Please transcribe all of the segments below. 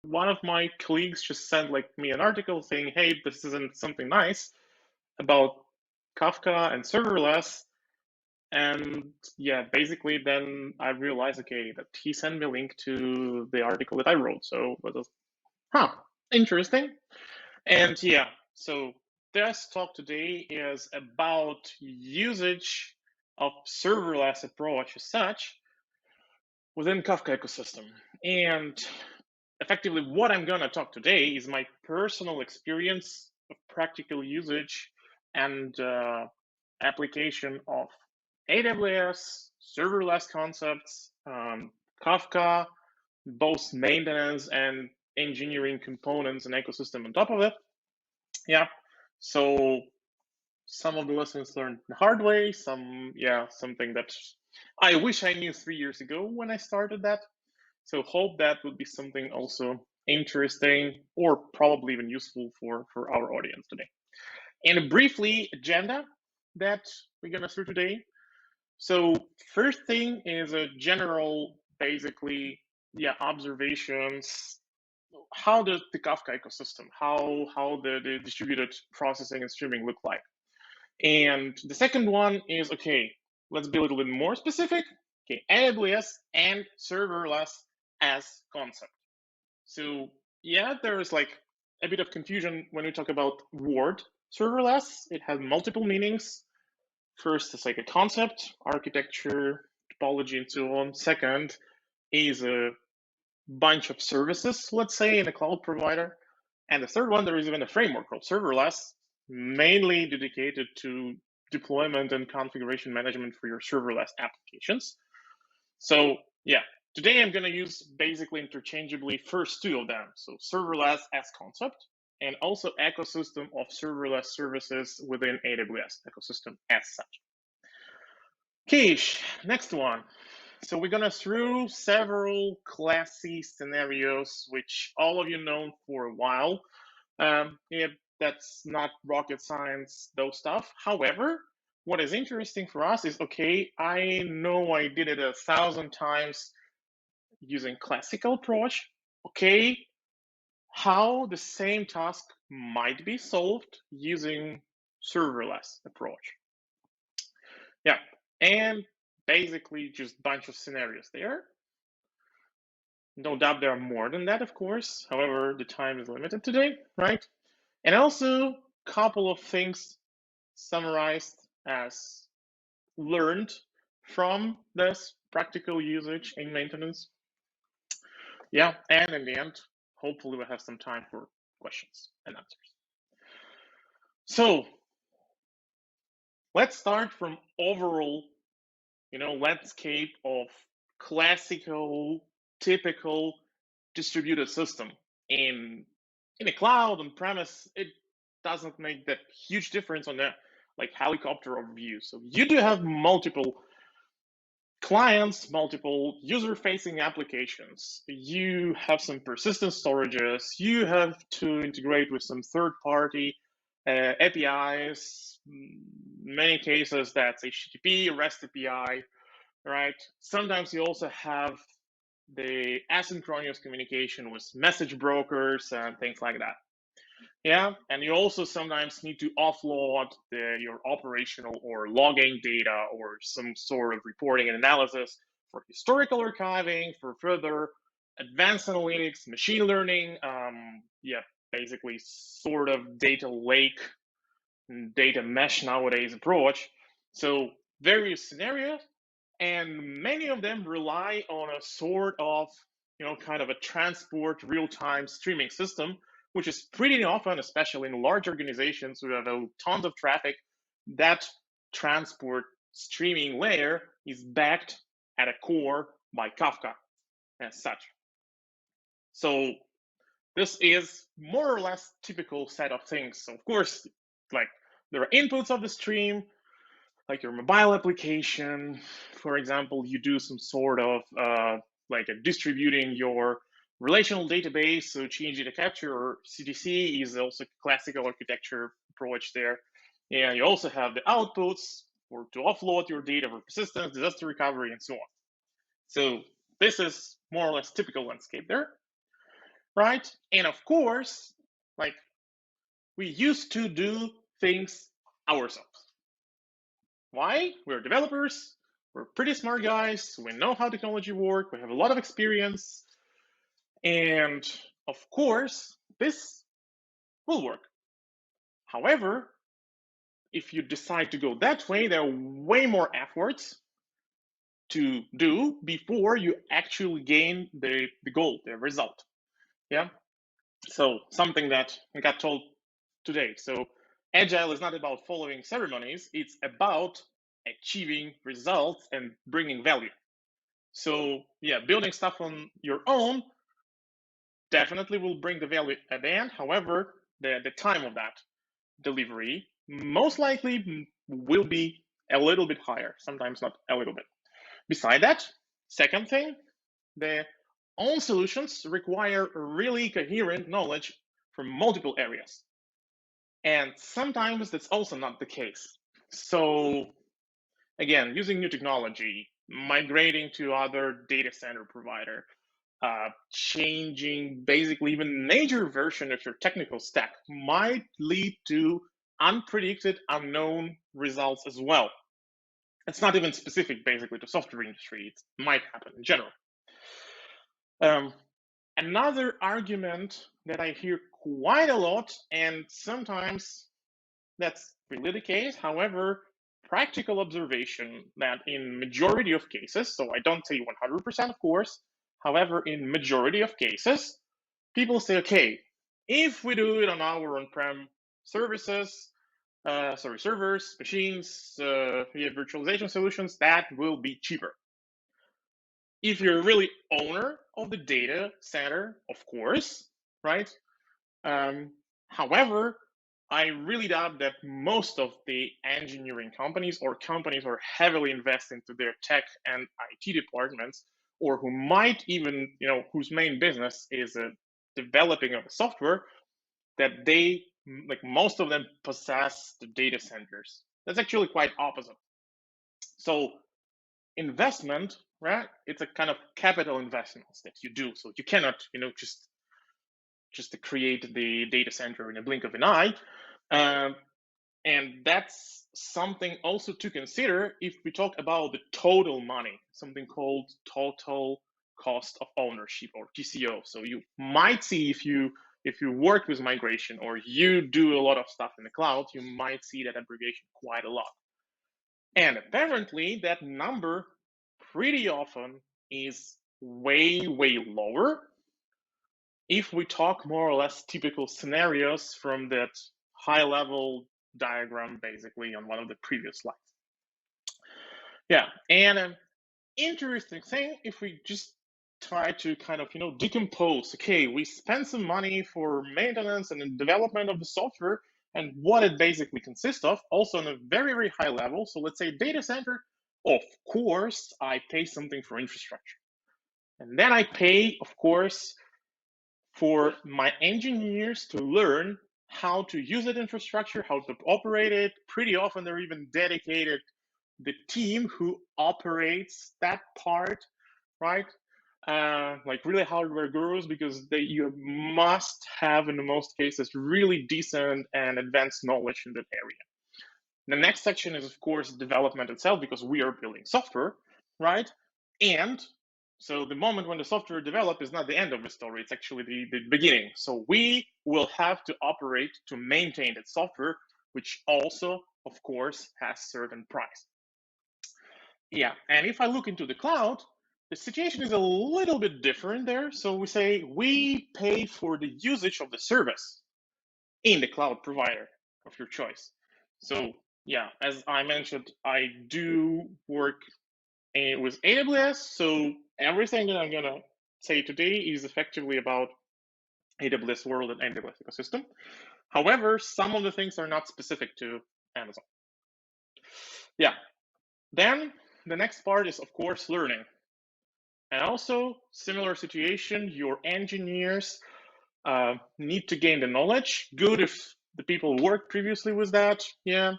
one of my colleagues just sent me an article saying, "Hey, this isn't something nice about Kafka and serverless." And yeah, basically, then I realized, okay, that he sent me a link to the article that I wrote. So it was, interesting. And yeah, so this talk today is about usage of serverless approach as such within Kafka ecosystem. And effectively, what I'm going to talk today is my personal experience of practical usage and application of AWS, serverless concepts, Kafka, both maintenance and engineering components and ecosystem on top of it. Yeah. So some of the lessons learned the hard way, something that I wish I knew 3 years ago when I started that. So hope that would be something also interesting or probably even useful for our audience today. And briefly, agenda that we're gonna through today. So first thing is a general, basically, observations. How does the Kafka ecosystem, how the distributed processing and streaming look like? And the second one is, okay, let's be a little bit more specific. Okay, AWS and serverless as concept. So yeah, there is a bit of confusion when we talk about word serverless. It has multiple meanings. First, it's like a concept, architecture, topology, and so on. Second is a bunch of services, let's say, in a cloud provider. And the third one, there is even a framework called serverless, mainly dedicated to deployment and configuration management for your serverless applications. So yeah, today I'm going to use basically interchangeably first two of them. So serverless as concept and also ecosystem of serverless services within AWS ecosystem as such. Okay, next one. So we're gonna through several classy scenarios, which all of you know for a while. Yeah, that's not rocket science, those stuff. However, what is interesting for us is, okay, I know I did it 1,000 times using classical approach. Okay, how the same task might be solved using serverless approach. Yeah, and basically just bunch of scenarios there. No doubt there are more than that, of course. However, the time is limited today, right? And also, a couple of things summarized as learned from this practical usage in maintenance. Yeah, and in the end, hopefully we'll have some time for questions and answers. So let's start from overall, landscape of classical, typical distributed system in a cloud on premise. It doesn't make that huge difference on that helicopter overview. So you do have multiple clients, multiple user-facing applications. You have some persistent storages. You have to integrate with some third-party APIs. Many cases that's HTTP, REST API, right? Sometimes you also have the asynchronous communication with message brokers and things like that. Yeah, and you also sometimes need to offload your operational or logging data or some sort of reporting and analysis for historical archiving, for further advanced analytics, machine learning. Basically sort of data lake, data mesh nowadays approach. So various scenarios, and many of them rely on a sort of kind of a transport real-time streaming system, which is pretty often, especially in large organizations who have tons of traffic, that transport streaming layer is backed at a core by Kafka as such. So this is more or less typical set of things. So of course, there are inputs of the stream, like your mobile application, for example. You do some sort of distributing your relational database, so change data capture or CDC is also classical architecture approach there. And you also have the outputs to offload your data for persistence, disaster recovery, and so on. So this is more or less typical landscape there. right? And of course, like we used to do things ourselves. Why? We're developers, we're pretty smart guys, we know how technology works, we have a lot of experience, and of course, this will work. However, if you decide to go that way, there are way more efforts to do before you actually gain the goal, the result. Yeah. So something that I got told today. So agile is not about following ceremonies, it's about achieving results and bringing value. So yeah, building stuff on your own definitely will bring the value at the end. However, the time of that delivery most likely will be a little bit higher, sometimes not a little bit. Beside that, second thing, the own solutions require really coherent knowledge from multiple areas. And sometimes that's also not the case. So again, using new technology, migrating to other data center provider, changing basically even major version of your technical stack might lead to unpredicted, unknown results as well. It's not even specific basically to software industry. It might happen in general. Another argument that I hear quite a lot, and sometimes that's really the case. However, practical observation that in majority of cases, so I don't say 100% of course, however, in majority of cases, people say, okay, if we do it on our on-prem services, servers, machines, we have virtualization solutions, that will be cheaper. If you're really owner of the data center, of course, right? However, I really doubt that most of the engineering companies or companies who are heavily invest into their tech and IT departments, or who might even, whose main business is developing of software, that they, like most of them, possess the data centers. That's actually quite opposite. So investment, right? It's a kind of capital investments that you do. So you cannot, just to create the data center in a blink of an eye. And that's something also to consider if we talk about the total money, something called total cost of ownership, or TCO. So you might see if you work with migration or you do a lot of stuff in the cloud, you might see that abbreviation quite a lot. And apparently that number pretty often is way, way lower if we talk more or less typical scenarios from that high level diagram, basically on one of the previous slides. Yeah, and an interesting thing, if we just try to kind of, decompose, okay, we spend some money for maintenance and development of the software and what it basically consists of, also on a very, very high level. So let's say data center, of course, I pay something for infrastructure. And then I pay, of course, for my engineers to learn how to use that infrastructure, how to operate it. Pretty often they're even dedicated the team who operates that part, right? Like really hardware gurus, because you must have, in most cases, really decent and advanced knowledge in that area. The next section is, of course, development itself, because we are building software, right? And so the moment when the software developed is not the end of the story, it's actually the beginning. So we will have to operate to maintain that software, which also, of course, has certain price. Yeah, and if I look into the cloud, the situation is a little bit different there. So we say we pay for the usage of the service in the cloud provider of your choice. So yeah, as I mentioned, I do work with AWS. So everything that I'm gonna say today is effectively about AWS world and AWS ecosystem. However, some of the things are not specific to Amazon. Yeah. Then the next part is, of course, learning. And also, similar situation, your engineers need to gain the knowledge. Good if the people worked previously with that, yeah.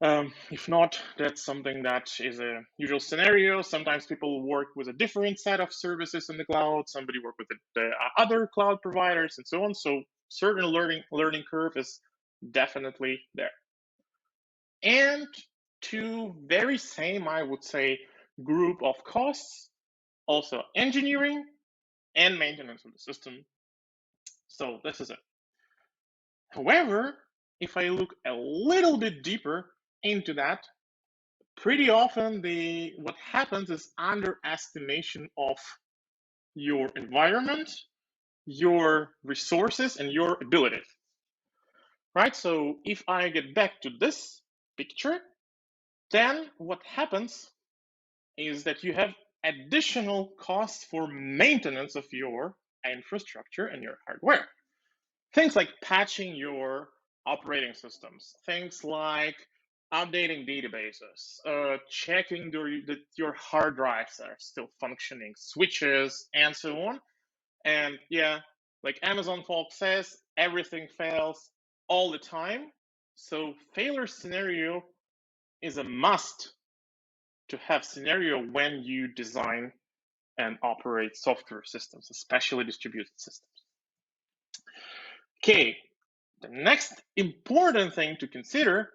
If not, that's something that is a usual scenario. Sometimes people work with a different set of services in the cloud. Somebody work with the other cloud providers and so on. So certain learning curve is definitely there. And two very same, I would say, group of costs, also engineering and maintenance of the system. So this is it. However, if I look a little bit deeper into that, pretty often what happens is underestimation of your environment, your resources, and your abilities. Right? So if I get back to this picture, then what happens is that you have additional costs for maintenance of your infrastructure and your hardware. Things like patching your operating systems, things like updating databases, checking that your hard drives are still functioning, switches, and so on. And yeah, like Amazon Folk says, everything fails all the time. So failure scenario is a must to have scenario when you design and operate software systems, especially distributed systems. Okay, the next important thing to consider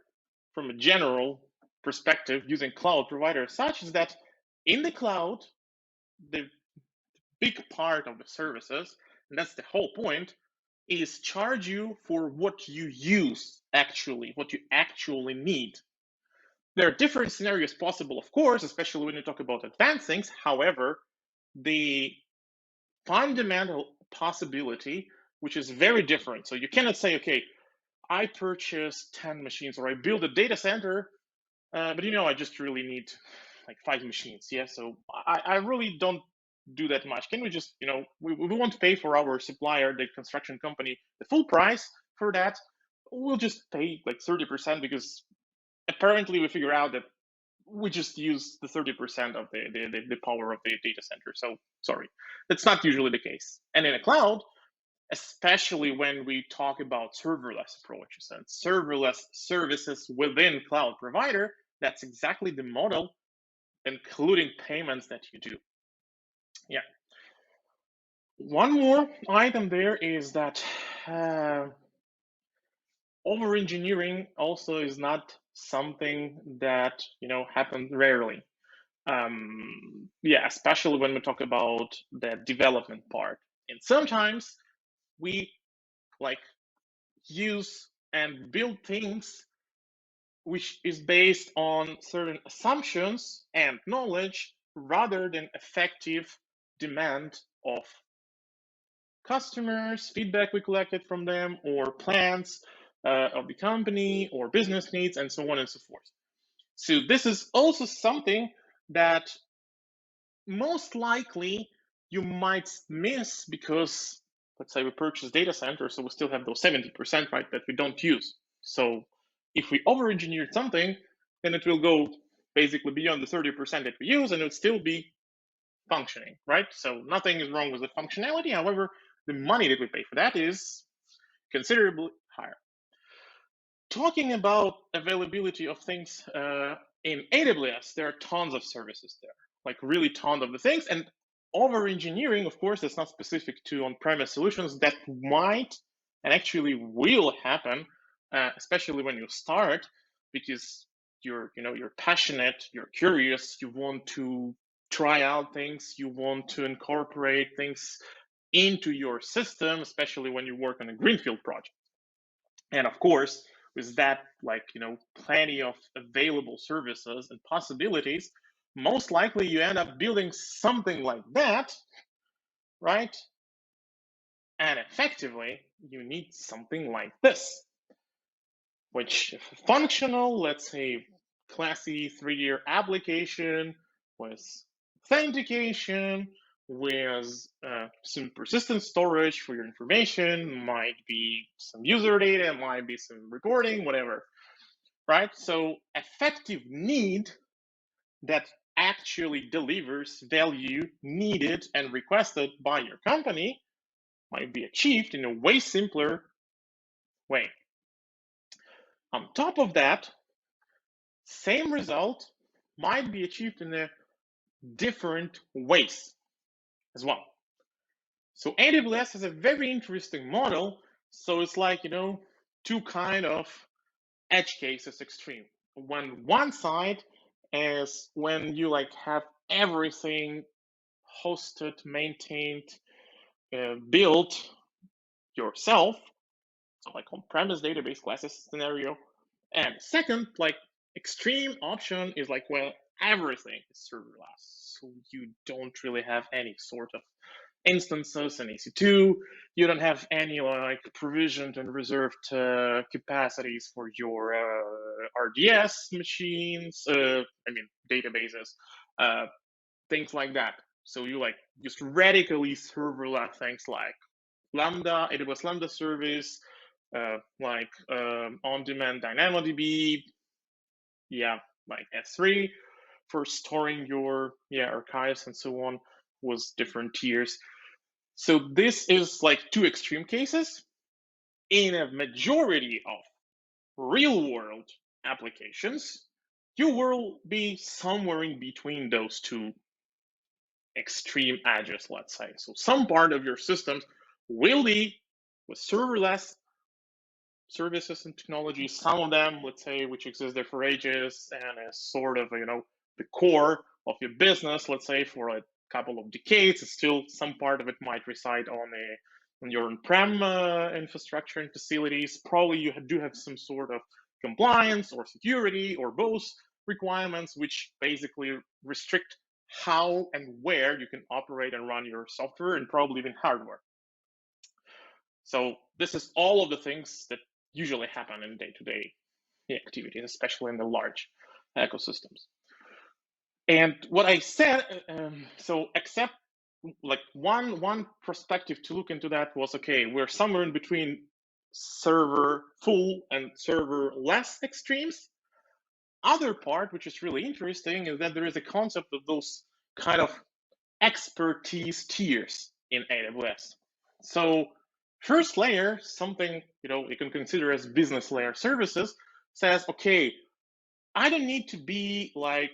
from a general perspective using cloud providers such is that in the cloud, the big part of the services, and that's the whole point, is charge you for what you use actually, what you actually need. There are different scenarios possible, of course, especially when you talk about advanced things. However, the fundamental possibility, which is very different. So you cannot say, okay, I purchased 10 machines or I build a data center, but I just really need like 5 machines. Yeah, so I really don't do that much. Can we just, we won't pay for our supplier, the construction company, the full price for that. We'll just pay like 30% because apparently we figure out that we just use the 30% of the power of the data center. So sorry, that's not usually the case. And in a cloud, especially when we talk about serverless approaches and serverless services within cloud provider, that's exactly the model, including payments that you do. Yeah. One more item there is that over engineering also is not something that happens rarely. Yeah, especially when we talk about the development part. And sometimes we like use and build things which is based on certain assumptions and knowledge rather than effective demand of customers, feedback we collected from them, or plans of the company or business needs, and so on and so forth. So this is also something that most likely you might miss because, let's say, we purchase data center, so we still have those 70%, right, that we don't use. So if we over-engineered something, then it will go basically beyond the 30% that we use, and it would still be functioning, right? So nothing is wrong with the functionality. However, the money that we pay for that is considerably higher. Talking about availability of things in AWS, there are tons of services there, like really tons of the things. And over engineering, of course, that's not specific to on-premise solutions. That might and actually will happen, especially when you start, because you're passionate, you're curious, you want to try out things, you want to incorporate things into your system, especially when you work on a greenfield project. And of course, with that, plenty of available services and possibilities, most likely you end up building something like that, right? And effectively, you need something like this, which functional, let's say, classy 3-year application with authentication, with some persistent storage for your information, might be some user data, might be some reporting, whatever, right? So effective need that actually delivers value needed and requested by your company might be achieved in a way simpler way. On top of that, same result might be achieved in a different ways as well. So AWS has a very interesting model. So it's like, two kind of edge cases extreme. When one side is when you like have everything hosted, maintained, built yourself, so like on-premise database classes scenario. And second, like extreme option is like, well, everything is serverless. So you don't really have any sort of instances in EC2. You don't have any like provisioned and reserved capacities for your RDS machines, databases, things like that. So you like just radically serverless things like Lambda, AWS Lambda service, on-demand DynamoDB, like S3 for storing your archives and so on with different tiers. So this is like two extreme cases. In a majority of real world applications, you will be somewhere in between those two extreme edges, let's say. So some part of your systems will be with serverless services and technologies, some of them, let's say, which exist there for ages and is sort of, the core of your business, let's say, for a couple of decades, it's still some part of it might reside on your on-prem infrastructure and facilities. Probably you do have some sort of compliance or security or both requirements, which basically restrict how and where you can operate and run your software and probably even hardware. So this is all of the things that usually happen in day-to-day activities, especially in the large ecosystems. And what I said, so except like one perspective to look into that was, okay, we're somewhere in between server full and serverless extremes. Other part, which is really interesting, is that there is a concept of those kind of expertise tiers in AWS. So first layer, something you can consider as business layer services, says, okay, I don't need to be like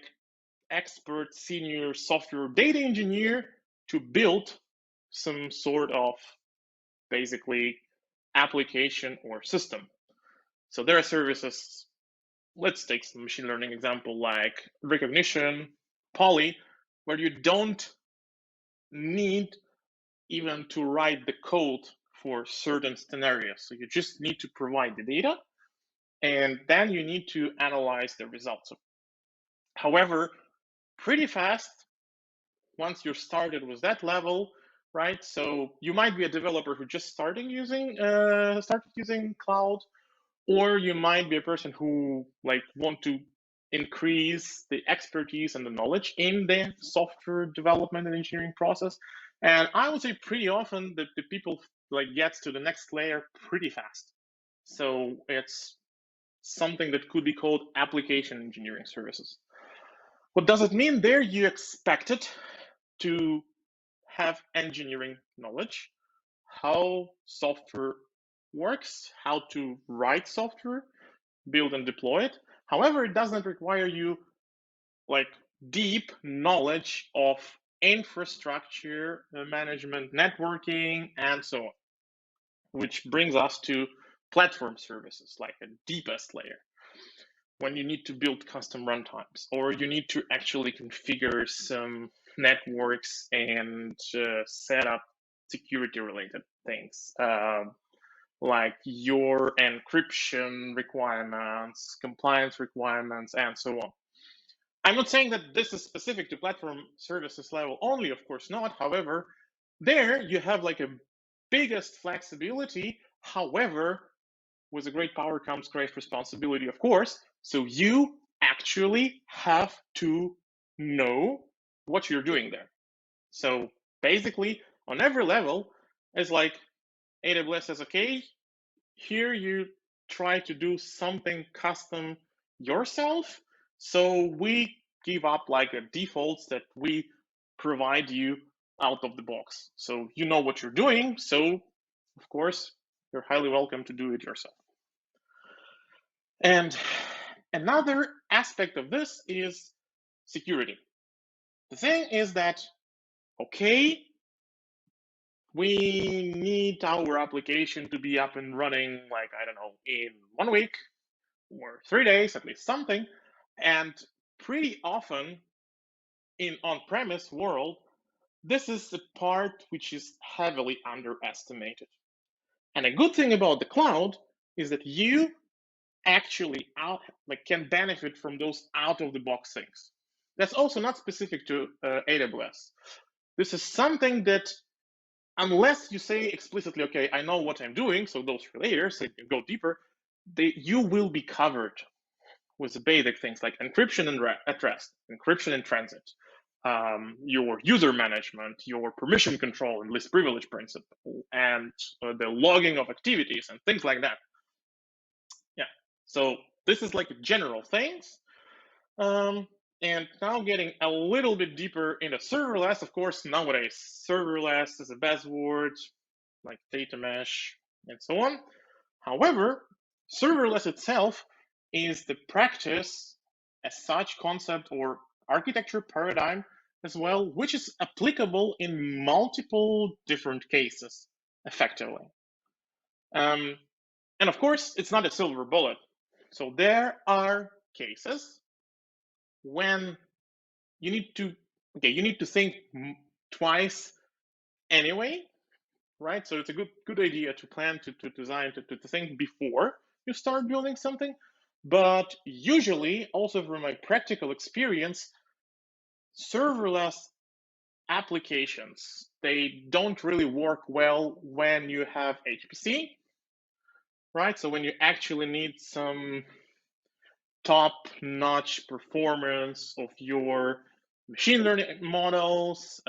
expert senior software data engineer to build some sort of basically application or system. So there are services, let's take some machine learning example like recognition, Poly, where you don't need even to write the code for certain scenarios. So you just need to provide the data and then you need to analyze the results. However, pretty fast, once you're started with that level, right? So you might be a developer who just started using cloud, or you might be a person who like want to increase the expertise and the knowledge in the software development and engineering process. And I would say pretty often that the people like gets to the next layer pretty fast. So it's something that could be called application engineering services. What does it mean? There you expect it to have engineering knowledge, how software works, how to write software, build and deploy it. However, it doesn't require you like deep knowledge of infrastructure management, networking, and so on, which brings us to platform services, like a deepest layer. When you need to build custom runtimes, or you need to actually configure some networks and set up security related things, like your encryption requirements, compliance requirements, and so on. I'm not saying that this is specific to platform services level only, of course not. However, there you have like a biggest flexibility. However, with a great power comes great responsibility, of course. So you actually have to know what you're doing there. So basically, on every level, it's like AWS says, okay, here you try to do something custom yourself. So we give up like a defaults that we provide you out of the box. So you know what you're doing. So of course, you're highly welcome to do it yourself. And Another aspect of this is security. The thing is that, okay, we need our application to be up and running, like, I don't know, in 1 week or 3 days, at least something. And pretty often in on-premise world, this is the part which is heavily underestimated. And a good thing about the cloud is that you actually can benefit from those out-of-the-box things. That's also not specific to AWS. This is something that, unless you say explicitly, okay, I know what I'm doing, so those layers, so you can go deeper, you will be covered with the basic things like encryption and at rest, encryption in transit, your user management, your permission control and least privilege principle, and the logging of activities and things like that. Yeah, so this is like general things. And now getting a little bit deeper into serverless. Of course, nowadays serverless is a buzzword, like data mesh and so on. However, serverless itself is the practice as such concept or architecture paradigm as well, which is applicable in multiple different cases effectively. And of course, it's not a silver bullet. So there are cases when you need to think twice anyway, right? So it's a good idea to plan, to design, to think before you start building something. But usually, also from my practical experience, serverless applications, they don't really work well when you have HPC, right? So when you actually need some top-notch performance of your machine learning models,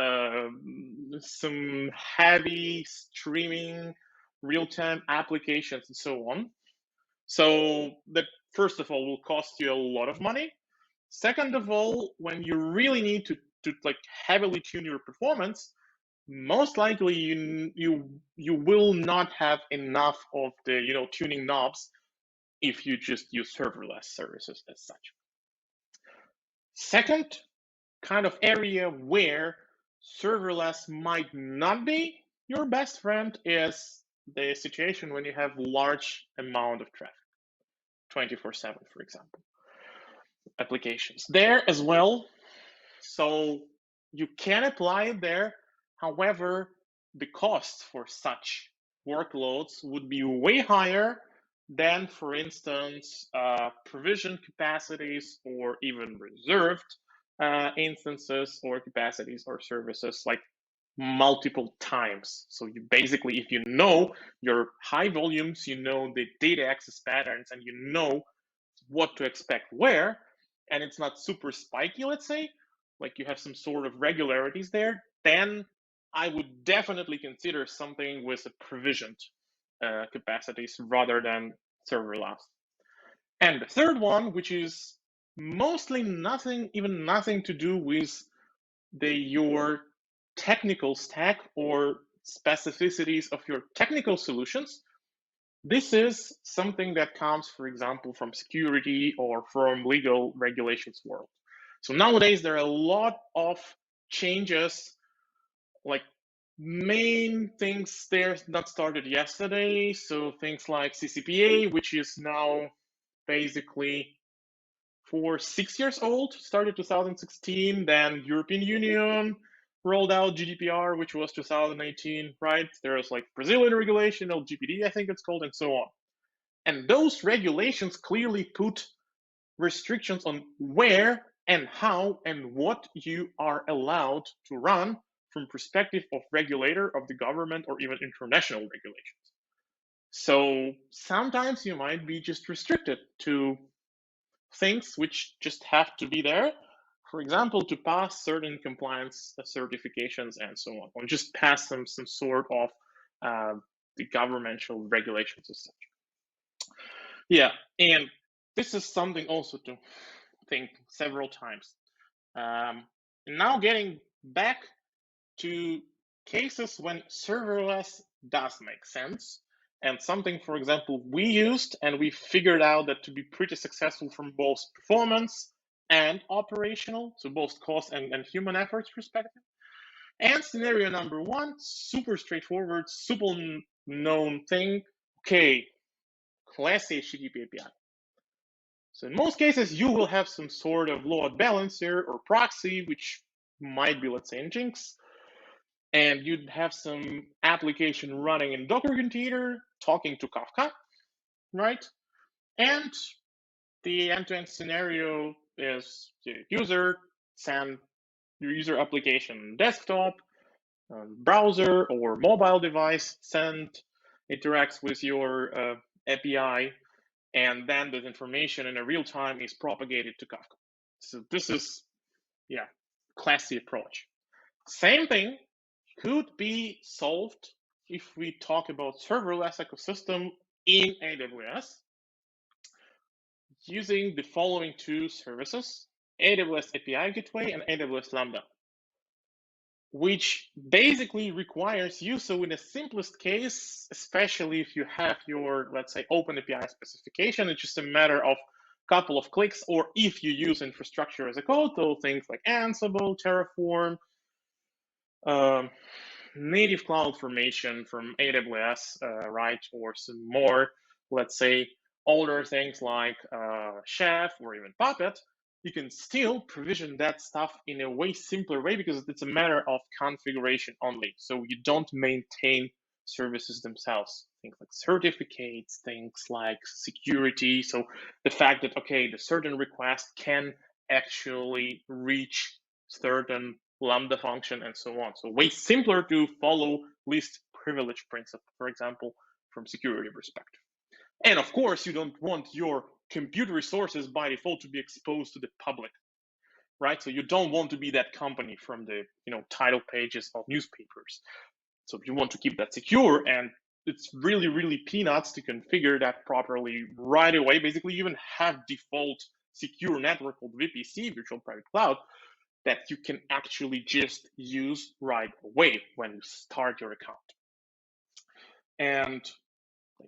some heavy streaming, real-time applications, and so on. So that, first of all, will cost you a lot of money. Second of all, when you really need to like heavily tune your performance, most likely you will not have enough of the tuning knobs if you just use serverless services as such. Second kind of area where serverless might not be your best friend is the situation when you have large amount of traffic, 24/7, for example, applications. There as well, so you can apply it there. However, the cost for such workloads would be way higher than, for instance, provision capacities or even reserved instances or capacities or services like multiple times. So you basically, if you know your high volumes, you know the data access patterns, and you know what to expect where, and it's not super spiky, let's say, like you have some sort of regularities there, then I would definitely consider something with a provisioned capacities rather than serverless. And the third one, which is mostly nothing to do with your technical stack or specificities of your technical solutions. This is something that comes, for example, from security or from legal regulations world. So nowadays there are a lot of changes, like main things there that started yesterday. So things like CCPA, which is now basically 6 years old, started 2016, then European Union rolled out GDPR, which was 2018, right? There's like Brazilian regulation, LGPD, I think it's called, and so on. And those regulations clearly put restrictions on where and how and what you are allowed to run from perspective of regulator of the government or even international regulations. So sometimes you might be just restricted to things which just have to be there, for example, to pass certain compliance certifications and so on, or just pass some sort of the governmental regulations as such. Yeah, and this is something also to think several times. Now getting back to cases when serverless does make sense, And something, for example, we used and we figured out that to be pretty successful from both performance and operational, so both cost and human efforts perspective. And scenario number one, super straightforward, super known thing. Okay, class HTTP API. So in most cases, you will have some sort of load balancer or proxy, which might be, let's say, Nginx, and you'd have some application running in Docker container talking to Kafka, right? And the end-to-end scenario is the user send your user application desktop, browser or mobile device send interacts with your API, and then the information in a real time is propagated to Kafka. So this is, yeah, classy approach. Same thing could be solved if we talk about serverless ecosystem in AWS using the following two services, AWS API Gateway and AWS Lambda, which basically requires you, so in the simplest case, especially if you have your, let's say, open API specification, it's just a matter of a couple of clicks, or if you use infrastructure as a code, so things like Ansible, Terraform, native cloud formation from AWS, right, or some more, let's say, older things like Chef or even Puppet, you can still provision that stuff in a way simpler way because it's a matter of configuration only. So you don't maintain services themselves, things like certificates, things like security. So the fact that, okay, the certain request can actually reach certain Lambda function and so on. So way simpler to follow least privilege principle, for example, from security perspective. And of course, you don't want your compute resources by default to be exposed to the public, right? So you don't want to be that company from the title pages of newspapers. So you want to keep that secure, and it's really, really peanuts to configure that properly right away. Basically, you even have default secure network called VPC, Virtual Private Cloud, that you can actually just use right away when you start your account. And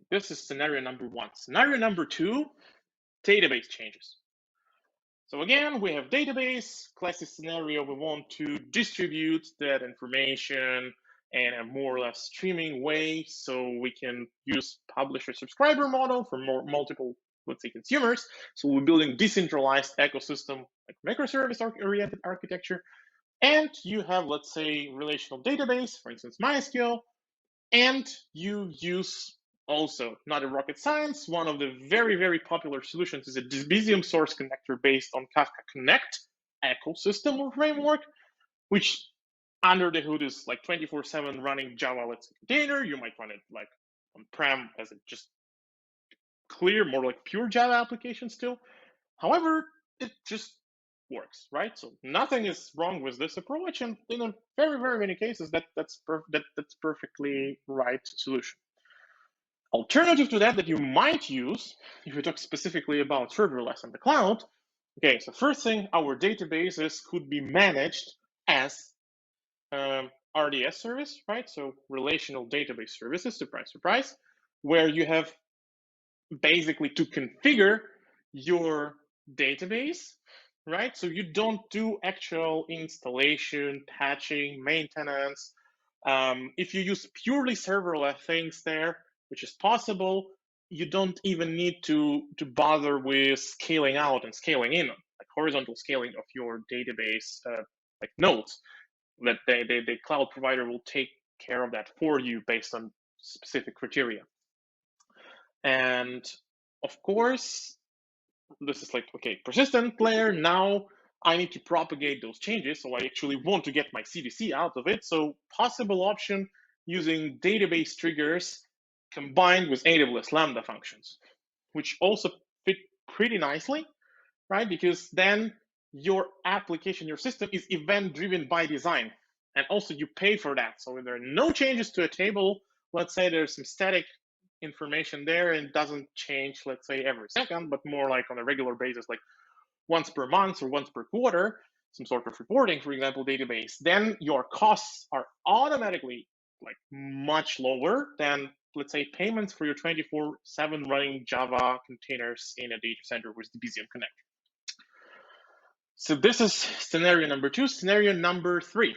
this is scenario number one. Scenario number two, database changes. So again, we have database, classic scenario, we want to distribute that information in a more or less streaming way, so we can use publisher subscriber model for multiple, let's say, consumers. So we're building decentralized ecosystem, like microservice oriented architecture. And you have, let's say, relational database, for instance, MySQL, and you use also, not a rocket science, one of the very, very popular solutions is a Debizium source connector based on Kafka Connect ecosystem or framework, which under the hood is like 24/7 running Java, let's say, container. You might run it like on-prem as a just clear, more like pure Java application still. However, it just works, right? So nothing is wrong with this approach, and in a very, very many cases, that's perfectly right solution. Alternative to that you might use, if we talk specifically about serverless and the cloud, okay, so first thing, our databases could be managed as RDS service, right? So relational database services, surprise, surprise, where you have basically to configure your database, right? So you don't do actual installation, patching, maintenance. If you use purely serverless things there, which is possible, you don't even need to bother with scaling out and scaling in, like horizontal scaling of your database, like nodes. That the cloud provider will take care of that for you based on specific criteria. And of course, this is like, okay, persistent layer. Now I need to propagate those changes. So I actually want to get my CDC out of it. So possible option using database triggers combined with AWS Lambda functions, which also fit pretty nicely, right? Because then your application, your system is event driven by design. And also you pay for that. So if there are no changes to a table, let's say there's some static information there and it doesn't change, let's say, every second, but more like on a regular basis, like once per month or once per quarter, some sort of reporting, for example, database, then your costs are automatically like much lower than let's say, payments for your 24/7 running Java containers in a data center with the BZM connector. So this is scenario number 2. Scenario number 3,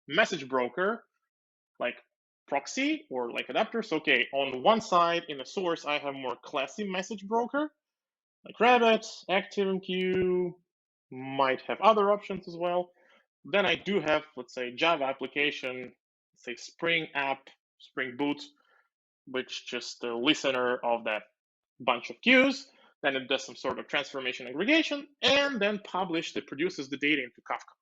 message broker, like proxy or like adapters. Okay, on one side in the source, I have more classy message broker, like Rabbit, ActiveMQ, might have other options as well. Then I do have, let's say, Java application, say Spring app, Spring Boot, which just the listener of that bunch of queues. Then it does some sort of transformation aggregation, and then it produces the data into Kafka.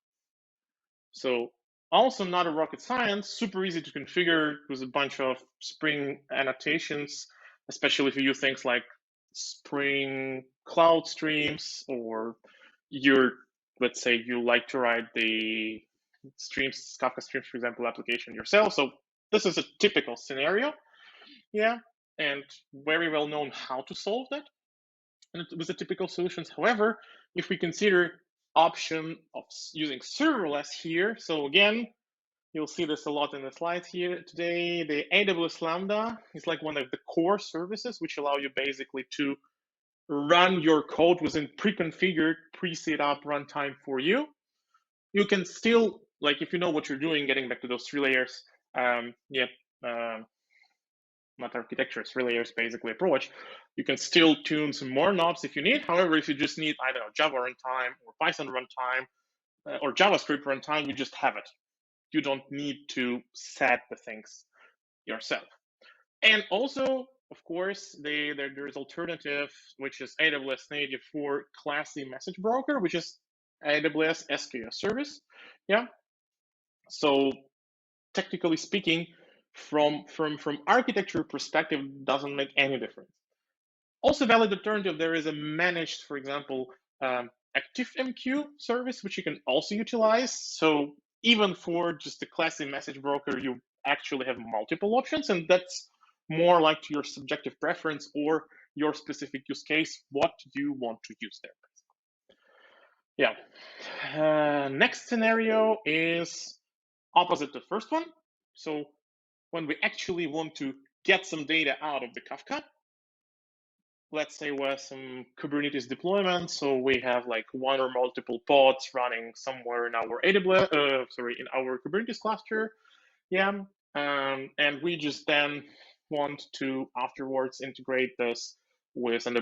So also not a rocket science, super easy to configure with a bunch of Spring annotations, especially if you use things like Spring Cloud Streams, or let's say you like to write the streams, Kafka Streams, for example, application yourself. So this is a typical scenario, yeah, and very well known how to solve that and with the typical solutions. However, if we consider option of using serverless here, so again, you'll see this a lot in the slides here today. The AWS Lambda is like one of the core services which allow you basically to run your code within pre-configured, pre-set up runtime for you. You can still, like, if you know what you're doing, getting back to those 3 layers, not architecture, 3 layers basically approach, you can still tune some more knobs if you need. However, if you just need, I don't know, Java runtime or Python runtime or JavaScript runtime, you just have it. You don't need to set the things yourself. And also, of course, there is alternative, which is AWS native for classy message broker, which is AWS SQS service. Yeah. So technically speaking, from architecture perspective, doesn't make any difference. Also valid alternative, there is a managed, for example, ActiveMQ service, which you can also utilize. So even for just a classic message broker, you actually have multiple options, and that's more like to your subjective preference or your specific use case, what you want to use there. Yeah. Next scenario is opposite the first one. So when we actually want to get some data out of the Kafka, let's say with some Kubernetes deployment, so we have like one or multiple pods running somewhere in our in our Kubernetes cluster, yeah, and we just then want to afterwards integrate this with and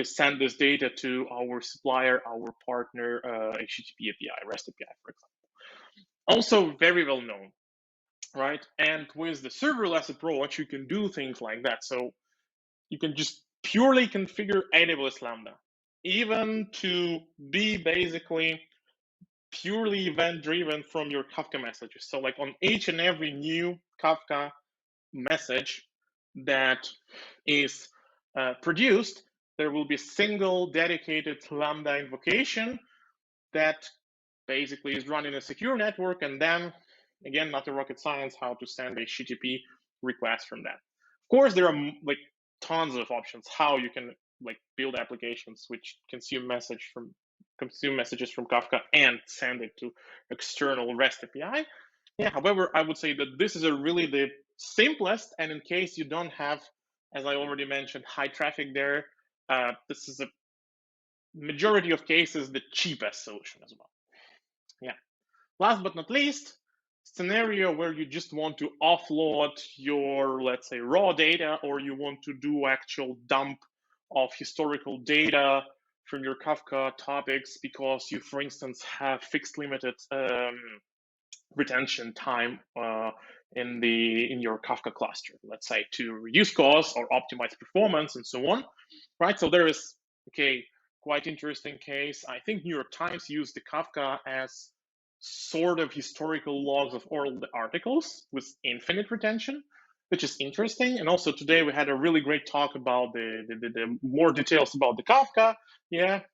send this data to our supplier, our partner, HTTP API, REST API, for example. Also very well known, right? And with the serverless approach, you can do things like that. So you can just purely configure AWS Lambda, even to be basically purely event driven from your Kafka messages. So like on each and every new Kafka message that is produced, there will be a single dedicated Lambda invocation that basically is run in a secure network, and then again, not a rocket science, how to send a HTTP request from that. Of course, there are like tons of options how you can like build applications which consume messages from Kafka and send it to external REST API. Yeah, however, I would say that this is really the simplest, and in case you don't have, as I already mentioned, high traffic there, this is a majority of cases the cheapest solution as well. Yeah. Last but not least, scenario where you just want to offload your, let's say, raw data, or you want to do actual dump of historical data from your Kafka topics because you, for instance, have fixed limited retention time in your Kafka cluster, let's say, to reduce costs or optimize performance and so on, right? So there is, quite interesting case. I think New York Times used the Kafka as sort of historical logs of all the articles with infinite retention, which is interesting. And also today we had a really great talk about the more details about the Kafka,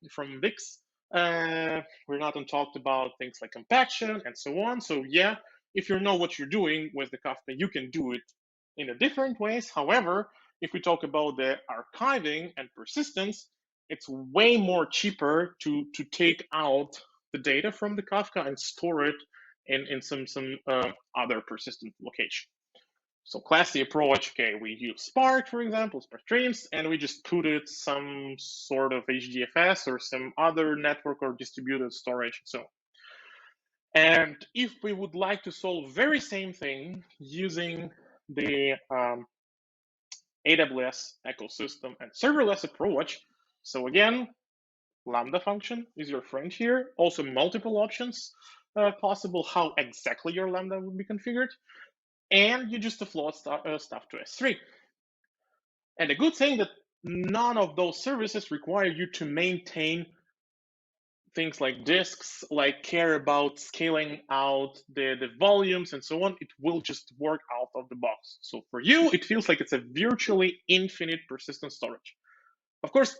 from Vix. Renato talked about things like compaction and so on. So yeah, if you know what you're doing with the Kafka, you can do it in a different ways. However, if we talk about the archiving and persistence, it's way more cheaper to take out the data from the Kafka and store it in some other persistent location. So classy approach, okay, we use Spark, for example, Spark Streams, and we just put it some sort of HDFS or some other network or distributed storage and so on. And if we would like to solve very same thing using the AWS ecosystem and serverless approach, so again, Lambda function is your friend here. Also multiple options possible how exactly your Lambda would be configured. And you just offload stuff to S3. And the good thing that none of those services require you to maintain things like disks, like care about scaling out the volumes and so on. It will just work out of the box. So for you, it feels like it's a virtually infinite persistent storage. Of course,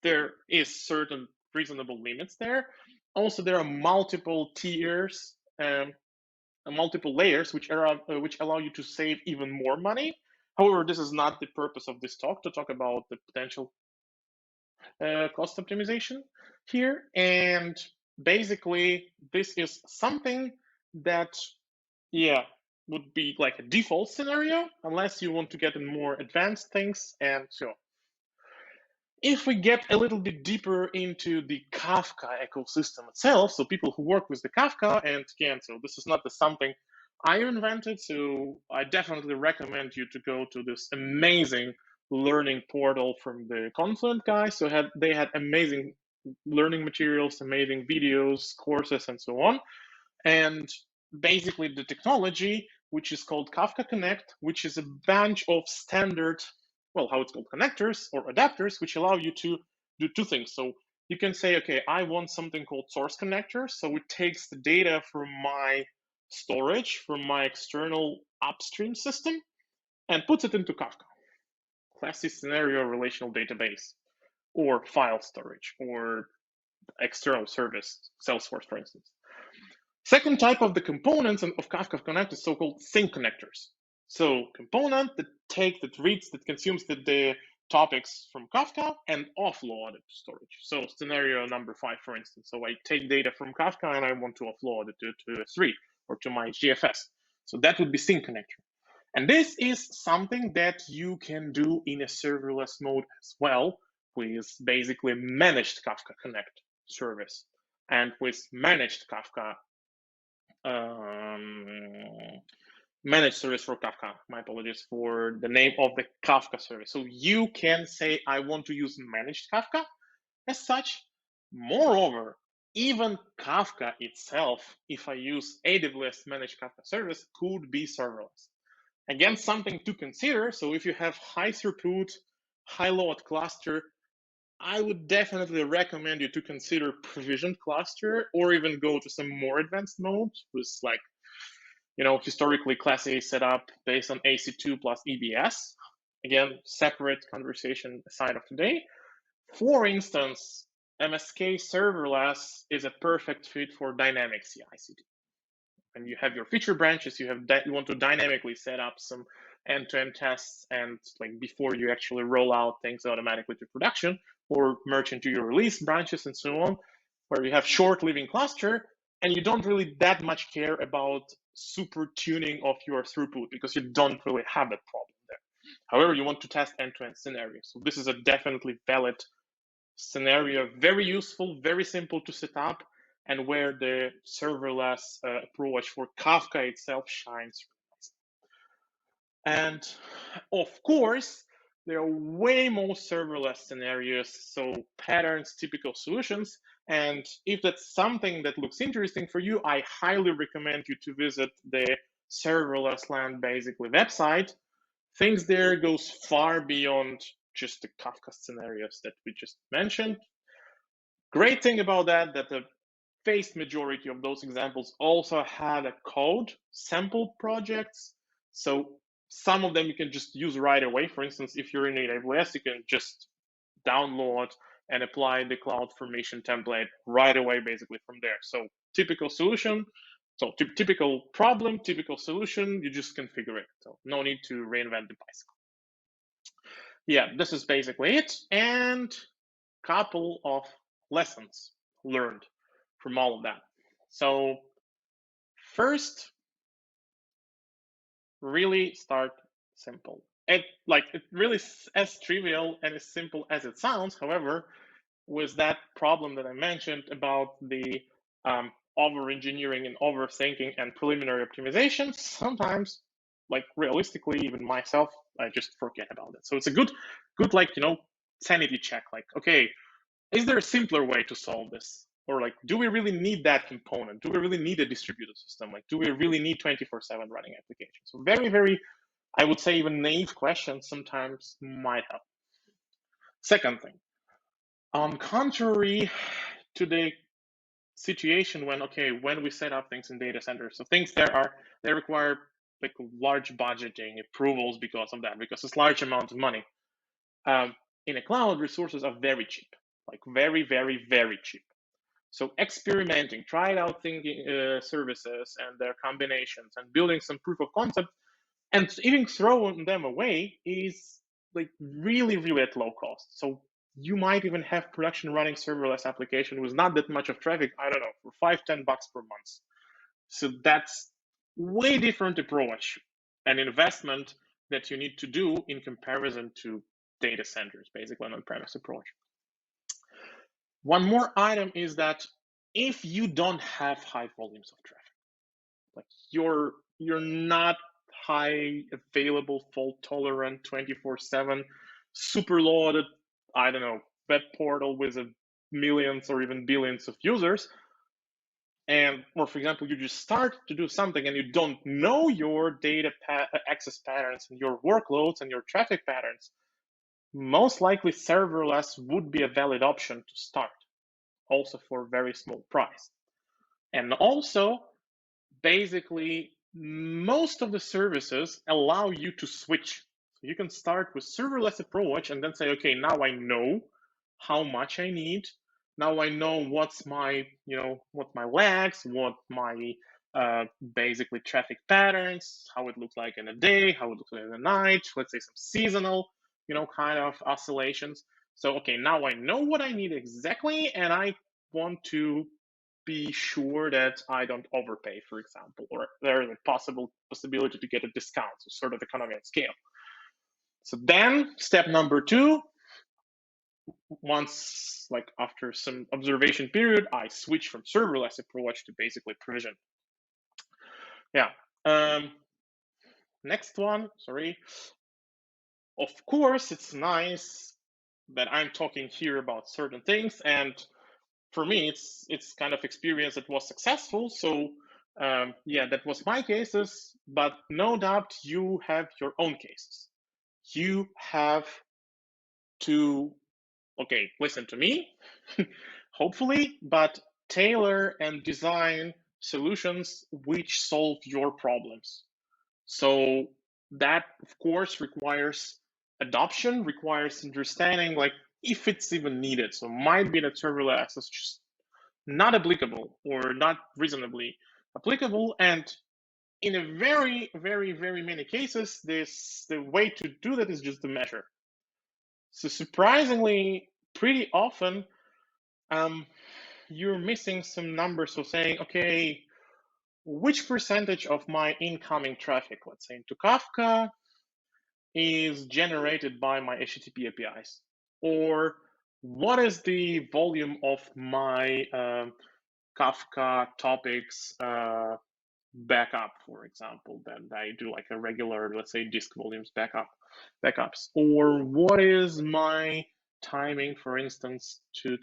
there is certain reasonable limits there. Also, there are multiple tiers, multiple layers, which allow you to save even more money. However, this is not the purpose of this talk, to talk about the potential cost optimization here. And basically, this is something that, yeah, would be like a default scenario, unless you want to get in more advanced things and so on. If we get a little bit deeper into the Kafka ecosystem itself, so people who work with the Kafka, and again, so this is not something I invented, so I definitely recommend you to go to this amazing learning portal from the Confluent guys. So they had amazing learning materials, amazing videos, courses, and so on. And basically the technology, which is called Kafka Connect, which is a bunch of standard, well, how it's called, connectors or adapters, which allow you to do two things. So you can say, okay, I want something called source connector. So it takes the data from my storage, from my external upstream system, and puts it into Kafka. Classic scenario relational database, or file storage, or external service, Salesforce, for instance. Second type of the components of Kafka Connect is so-called sync connectors. So component that reads, that consumes the topics from Kafka and offload it to storage. So scenario number 5, for instance. So I take data from Kafka and I want to offload it to S3 or to my GFS. So that would be sync connector. And this is something that you can do in a serverless mode as well, with basically managed Kafka Connect service. And with managed Kafka managed service for Kafka. My apologies for the name of the Kafka service. So you can say, I want to use managed Kafka as such. Moreover, even Kafka itself, if I use AWS managed Kafka service, could be serverless. Again, something to consider. So if you have high throughput, high load cluster, I would definitely recommend you to consider provisioned cluster, or even go to some more advanced mode with, like, historically Class A setup based on AC2 plus EBS. Again, separate conversation aside of today. For instance, MSK serverless is a perfect fit for dynamic CI/CD. And you have your feature branches, you want to dynamically set up some end-to-end tests, and like before you actually roll out things automatically to production or merge into your release branches and so on, where you have short living cluster and you don't really that much care about super tuning of your throughput because you don't really have that problem there. However, you want to test end-to-end scenarios. So this is a definitely valid scenario, very useful, very simple to set up, and where the serverless approach for Kafka itself shines. And of course, there are way more serverless scenarios, so patterns, typical solutions. And if that's something that looks interesting for you, I highly recommend you to visit the Serverless Land basically website. Things there goes far beyond just the Kafka scenarios that we just mentioned. Great thing about that the vast majority of those examples also had a code sample projects. So some of them you can just use right away. For instance, if you're in AWS, you can just download and apply the CloudFormation template right away, basically from there. So typical solution, so typical problem, typical solution, you just configure it. So no need to reinvent the bicycle. Yeah, this is basically it. And couple of lessons learned from all of that. So first, really start simple. It really as trivial and as simple as it sounds. However, with that problem that I mentioned about the over engineering and overthinking and preliminary optimization, sometimes, like realistically, even myself, I just forget about it. So it's a good, like, sanity check. Like, okay, is there a simpler way to solve this? Or like, do we really need that component? Do we really need a distributed system? Like, do we really need 24/7 running applications? So very, very, I would say even naive questions sometimes might help. Second thing, on contrary to the situation when we set up things in data centers, so things they require like large budgeting approvals because of that, because it's large amount of money. In a cloud, resources are very cheap, like very, very, very cheap. So experimenting, try out thinking services and their combinations and building some proof of concept and even throwing them away is like really, really at low cost. So you might even have production running serverless application with not that much of traffic, I don't know, for $5-10 per month. So that's way different approach and investment that you need to do in comparison to data centers, basically an on-premise approach. One more item is that if you don't have high volumes of traffic, like you're not high available, fault tolerant, 24/7, super loaded, I don't know, web portal with millions or even billions of users, or for example, you just start to do something and you don't know your data access patterns and your workloads and your traffic patterns, most likely serverless would be a valid option to start, also for a very small price. And also, basically, most of the services allow you to switch. So you can start with serverless approach and then say, okay, now I know how much I need. Now I know what's my lags, what my basically traffic patterns, how it looks like in a day, how it looks like in a night, let's say some seasonal, kind of oscillations. So, okay, now I know what I need exactly, and I want to be sure that I don't overpay, for example, or there is a possibility to get a discount, so sort of economy of scale. So then step number 2, once like after some observation period, I switch from serverless approach to basically provision. Yeah. Next one, sorry. Of course, it's nice that I'm talking here about certain things, and for me, it's kind of experience that was successful. So yeah, that was my cases, but no doubt you have your own cases. You have to, okay, listen to me, hopefully, but tailor and design solutions which solve your problems. So that, of course, requires adoption, requires understanding, like if it's even needed. So might be that serverless is just not applicable or not reasonably applicable, and in a very, very, very many cases, the way to do that is just the measure. So surprisingly, pretty often, you're missing some numbers. So saying, okay, which percentage of my incoming traffic, let's say into Kafka, is generated by my HTTP APIs? Or what is the volume of my Kafka topics backup, for example, then I do like a regular, let's say, disk volumes backups? Or what is my timing, for instance, to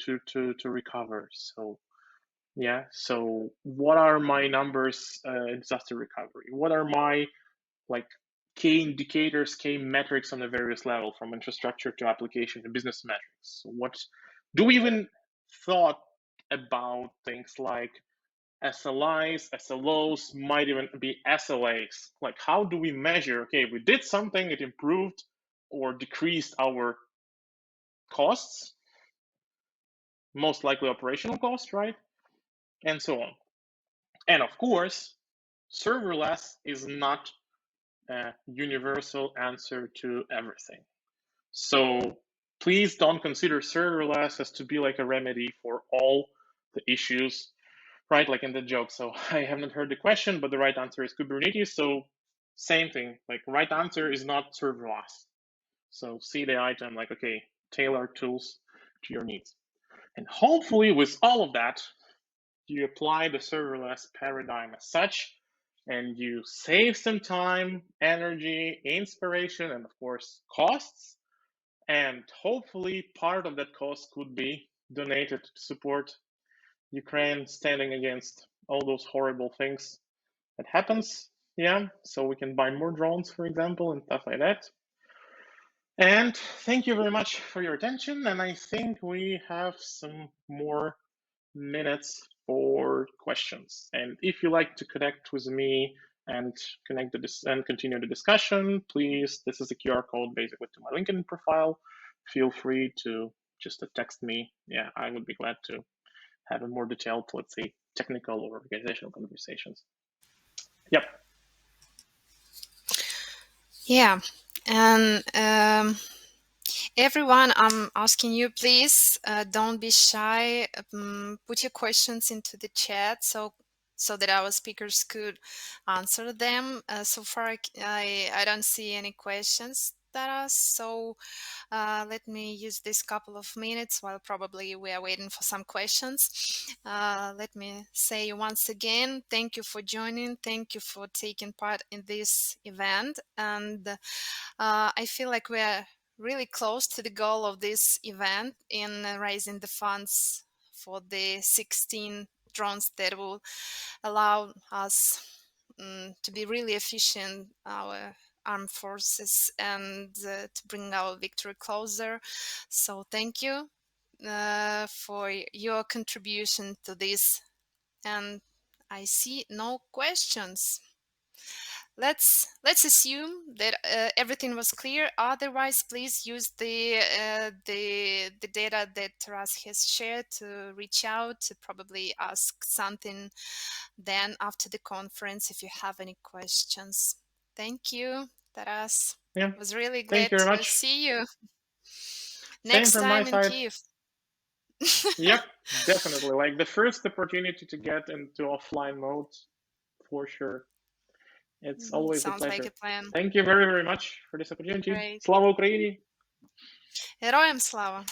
recover? So yeah, so what are my numbers in disaster recovery? What are my like key indicators, key metrics on the various level, from infrastructure to application to business metrics? So what do we even thought about things like SLIs, SLOs, might even be SLAs? Like, how do we measure, okay, we did something, it improved or decreased our costs, most likely operational costs, right? And so on. And of course, serverless is not a universal answer to everything. So please don't consider serverless as to be like a remedy for all the issues, right? Like in the joke. So I haven't heard the question, but the right answer is Kubernetes. So same thing. Like right answer is not serverless. So see the item like, okay, tailor tools to your needs. And hopefully with all of that, you apply the serverless paradigm as such, and you save some time, energy, inspiration, and of course, costs. And hopefully, part of that cost could be donated to support Ukraine standing against all those horrible things that happens. Yeah, so we can buy more drones, for example, and stuff like that. And thank you very much for your attention. And I think we have some more minutes for questions. And if you like to connect with me and continue the discussion, please, this is a QR code basically to my LinkedIn profile. Feel free to just text me. Yeah, I would be glad to have a more detailed, let's say, technical or organizational conversations. Yep. Yeah, and everyone, I'm asking you, please don't be shy. Put your questions into the chat so that our speakers could answer them. So far, I don't see any questions, Taras. So let me use this couple of minutes while probably we are waiting for some questions. Let me say once again, thank you for joining. Thank you for taking part in this event. And I feel like we're really close to the goal of this event in raising the funds for the 16 drones that will allow us to be really efficient, our armed forces, and to bring our victory closer. So thank you for your contribution to this. And I see no questions. Let's assume that everything was clear. Otherwise, please use the data that Taras has shared to reach out, to probably ask something then after the conference if you have any questions. Thank you, Taras. Yeah. It was really Thank glad you very to much. see you Same next from my time in side. Kyiv. Yep, definitely. Like the first opportunity to get into offline mode, for sure. It's always a Sounds like a pleasure. plan. Thank you very, very much for this opportunity. Great. Slava Ukraini! Героям слава!